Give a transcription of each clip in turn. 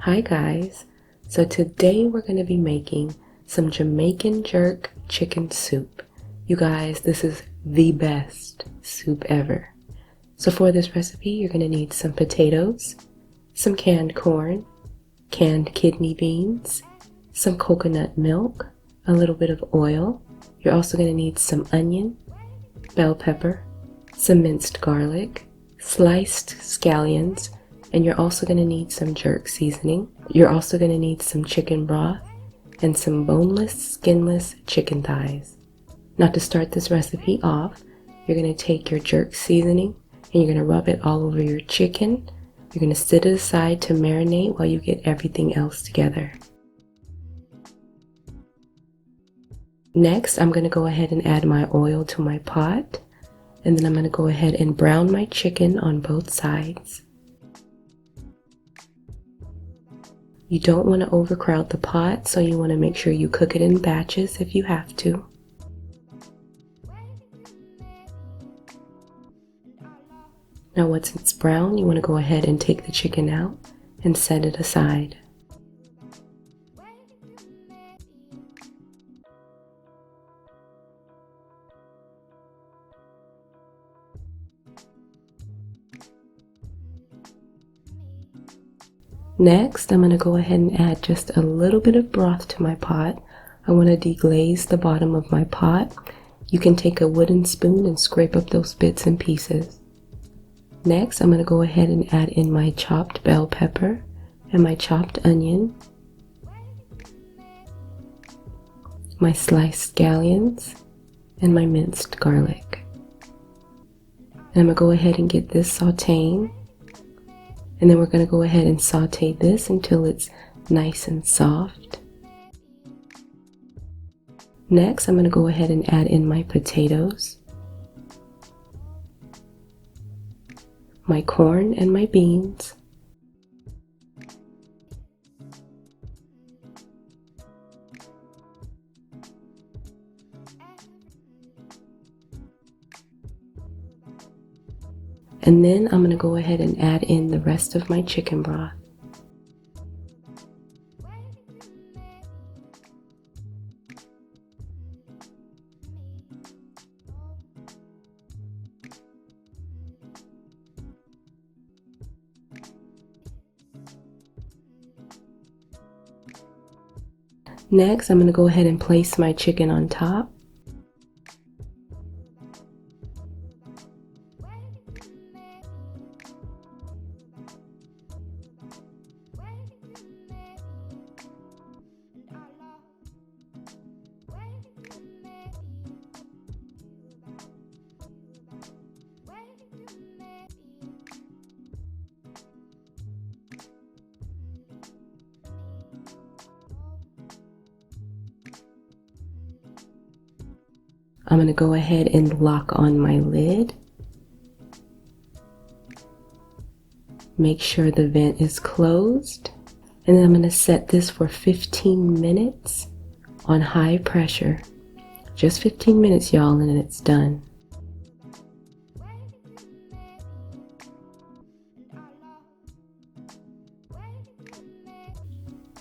Hi guys, so today we're going to be making some Jamaican jerk chicken soup. You guys, this is the best soup ever. So for this recipe, you're going to need some potatoes, some canned corn, canned kidney beans, some coconut milk, a little bit of oil. You're also going to need some onion, bell pepper, some minced garlic, sliced scallions, and you're also going to need some jerk seasoning. You're also going to need some chicken broth and some boneless, skinless chicken thighs. Now to start this recipe off, you're going to take your jerk seasoning and you're going to rub it all over your chicken. You're going to set it aside to marinate while you get everything else together. Next, I'm going to go ahead and add my oil to my pot, and then I'm going to go ahead and brown my chicken on both sides. You don't want to overcrowd the pot, so you want to make sure you cook it in batches if you have to. Now once it's brown, you want to go ahead and take the chicken out and set it aside. Next, I'm going to go ahead and add just a little bit of broth to my pot. I want to deglaze the bottom of my pot. You can take a wooden spoon and scrape up those bits and pieces. Next, I'm going to go ahead and add in my chopped bell pepper and my chopped onion, my sliced scallions, and my minced garlic. And I'm going to go ahead and get this sautéing. And then we're going to go ahead and saute this until it's nice and soft. Next, I'm going to go ahead and add in my potatoes, my corn and my beans, and then I'm going to go ahead and add in the rest of my chicken broth. Next, I'm going to go ahead and place my chicken on top. I'm going to go ahead and lock on my lid. Make sure the vent is closed. And then I'm going to set this for 15 minutes on high pressure. Just 15 minutes, y'all, and then it's done.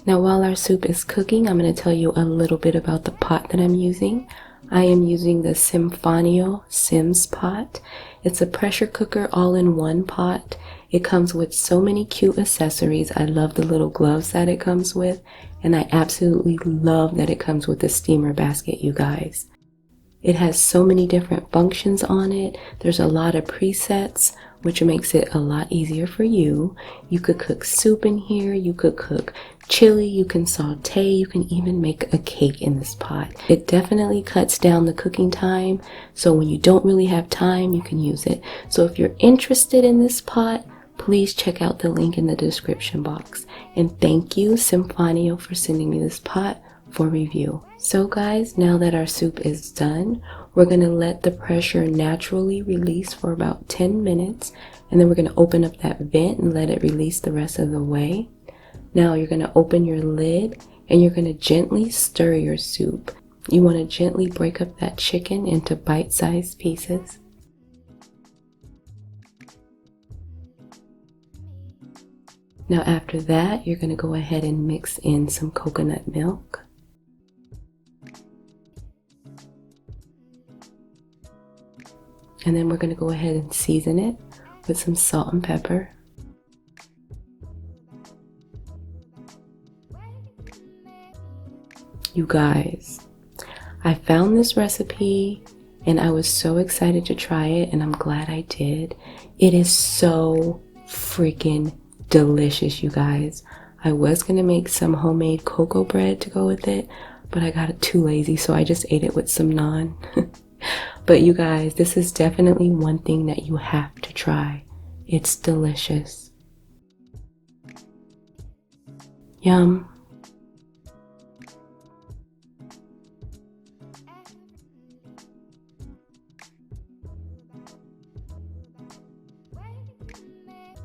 Now while our soup is cooking, I'm going to tell you a little bit about the pot that I'm using. I am using the Simfonio Simspot. It's a pressure cooker all-in-one pot. It comes with so many cute accessories. I love the little gloves that it comes with, and I absolutely love that it comes with a steamer basket, you guys. It has so many different functions on it. There's a lot of presets, which makes it a lot easier for you. You could cook soup in here, you could cook chili, you can saute, you can even make a cake in this pot. It definitely cuts down the cooking time, so when you don't really have time, you can use it. So if you're interested in this pot, please check out the link in the description box. And thank you, Simfonio, for sending me this pot for review. So guys, now that our soup is done, we're going to let the pressure naturally release for about 10 minutes, and then we're going to open up that vent and let it release the rest of the way. Now you're going to open your lid and you're going to gently stir your soup. You want to gently break up that chicken into bite-sized pieces. Now after that, you're going to go ahead and mix in some coconut milk. And then we're going to go ahead and season it with some salt and pepper. You guys, I found this recipe and I was so excited to try it, and I'm glad I did. It is so freaking delicious, you guys. I was gonna make some homemade cocoa bread to go with it, but I got too lazy, so I just ate it with some naan. But you guys, this is definitely one thing that you have to try. It's delicious. Yum.